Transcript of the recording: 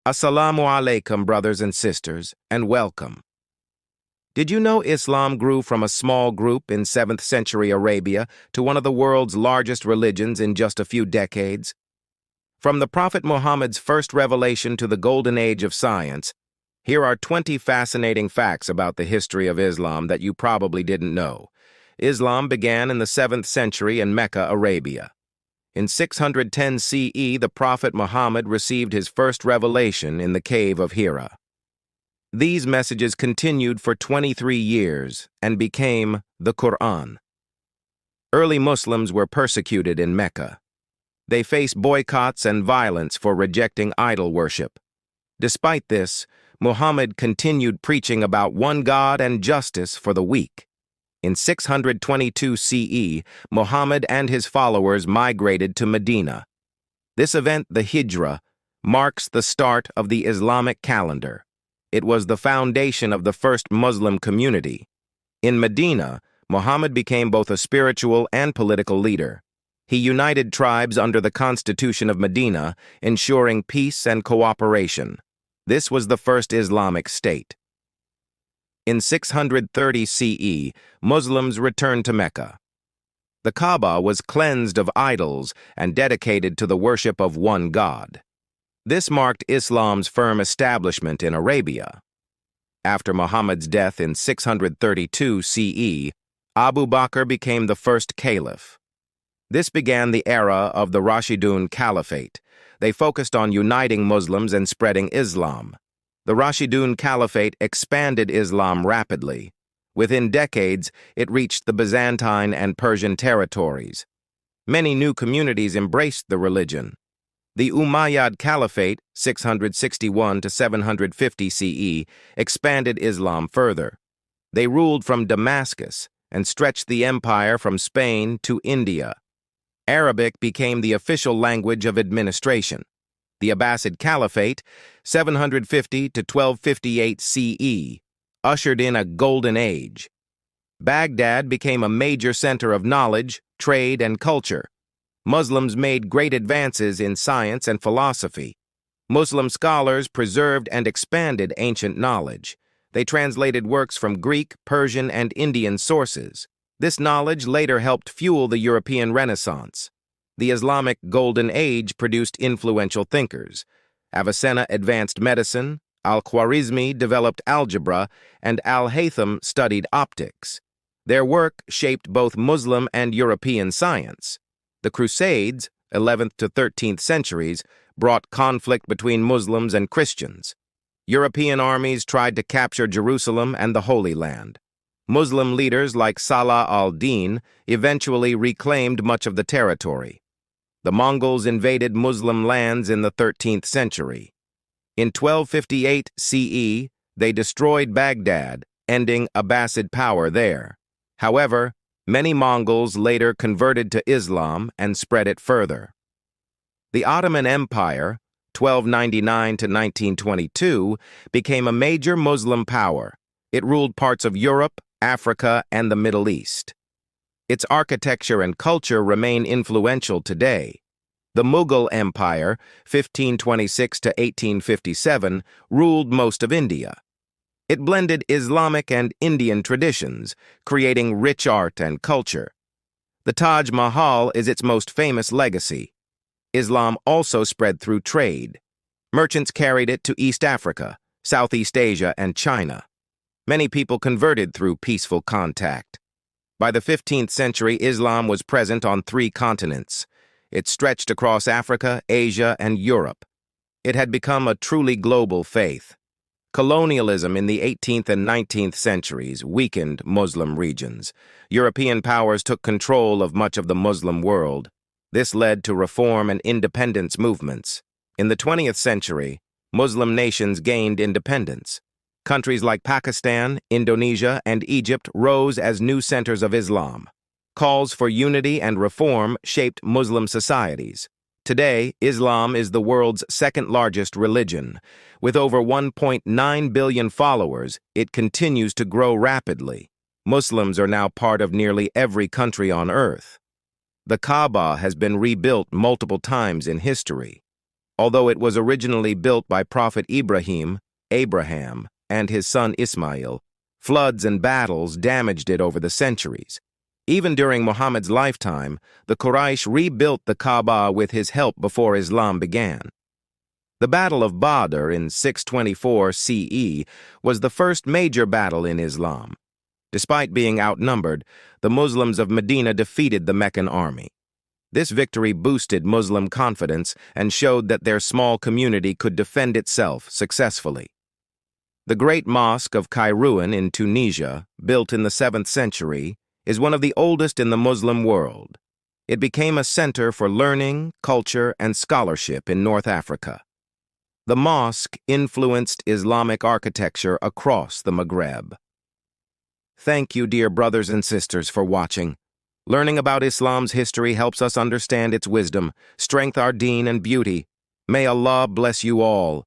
Assalamu alaikum, brothers and sisters, and welcome. Did you know Islam grew from a small group in 7th century Arabia to one of the world's largest religions in just a few decades? From the Prophet Muhammad's first revelation to the golden age of science, here are 20 fascinating facts about the history of Islam that you probably didn't know. Islam began in the 7th century in Mecca, Arabia. In 610 CE, the Prophet Muhammad received his first revelation in the cave of Hira. These messages continued for 23 years and became the Quran. Early Muslims were persecuted in Mecca. They faced boycotts and violence for rejecting idol worship. Despite this, Muhammad continued preaching about one God and justice for the weak. In 622 CE, Muhammad and his followers migrated to Medina. This event, the Hijra, marks the start of the Islamic calendar. It was the foundation of the first Muslim community. In Medina, Muhammad became both a spiritual and political leader. He united tribes under the Constitution of Medina, ensuring peace and cooperation. This was the first Islamic state. In 630 CE, Muslims returned to Mecca. The Kaaba was cleansed of idols and dedicated to the worship of one God. This marked Islam's firm establishment in Arabia. After Muhammad's death in 632 CE, Abu Bakr became the first caliph. This began the era of the Rashidun Caliphate. They focused on uniting Muslims and spreading Islam. The Rashidun Caliphate expanded Islam rapidly. Within decades, it reached the Byzantine and Persian territories. Many new communities embraced the religion. The Umayyad Caliphate, 661 to 750 CE, expanded Islam further. They ruled from Damascus and stretched the empire from Spain to India. Arabic became the official language of administration. The Abbasid Caliphate, 750 to 1258 CE, ushered in a golden age. Baghdad became a major center of knowledge, trade, and culture. Muslims made great advances in science and philosophy. Muslim scholars preserved and expanded ancient knowledge. They translated works from Greek, Persian, and Indian sources. This knowledge later helped fuel the European Renaissance. The Islamic Golden Age produced influential thinkers. Avicenna advanced medicine, Al-Khwarizmi developed algebra, and Al-Haytham studied optics. Their work shaped both Muslim and European science. The Crusades, 11th to 13th centuries, brought conflict between Muslims and Christians. European armies tried to capture Jerusalem and the Holy Land. Muslim leaders like Salah al-Din eventually reclaimed much of the territory. The Mongols invaded Muslim lands in the 13th century. In 1258 CE, they destroyed Baghdad, ending Abbasid power there. However, many Mongols later converted to Islam and spread it further. The Ottoman Empire, 1299 to 1922, became a major Muslim power. It ruled parts of Europe, Africa, and the Middle East. Its architecture and culture remain influential today. The Mughal Empire, 1526 to 1857, ruled most of India. It blended Islamic and Indian traditions, creating rich art and culture. The Taj Mahal is its most famous legacy. Islam also spread through trade. Merchants carried it to East Africa, Southeast Asia, and China. Many people converted through peaceful contact. By the 15th century, Islam was present on 3 continents. It stretched across Africa, Asia, and Europe. It had become a truly global faith. Colonialism in the 18th and 19th centuries weakened Muslim regions. European powers took control of much of the Muslim world. This led to reform and independence movements. In the 20th century, Muslim nations gained independence. Countries like Pakistan, Indonesia, and Egypt rose as new centers of Islam. Calls for unity and reform shaped Muslim societies. Today, Islam is the world's second-largest religion. With over 1.9 billion followers, it continues to grow rapidly. Muslims are now part of nearly every country on earth. The Kaaba has been rebuilt multiple times in history. Although it was originally built by Prophet Abraham, and his son Ismail, floods and battles damaged it over the centuries. Even during Muhammad's lifetime, the Quraysh rebuilt the Kaaba with his help before Islam began. The Battle of Badr in 624 CE was the first major battle in Islam. Despite being outnumbered, the Muslims of Medina defeated the Meccan army. This victory boosted Muslim confidence and showed that their small community could defend itself successfully. The Great Mosque of Kairouan in Tunisia, built in the 7th century, is one of the oldest in the Muslim world. It became a center for learning, culture, and scholarship in North Africa. The mosque influenced Islamic architecture across the Maghreb. Thank you, dear brothers and sisters, for watching. Learning about Islam's history helps us understand its wisdom, strength, our deen, and beauty. May Allah bless you all.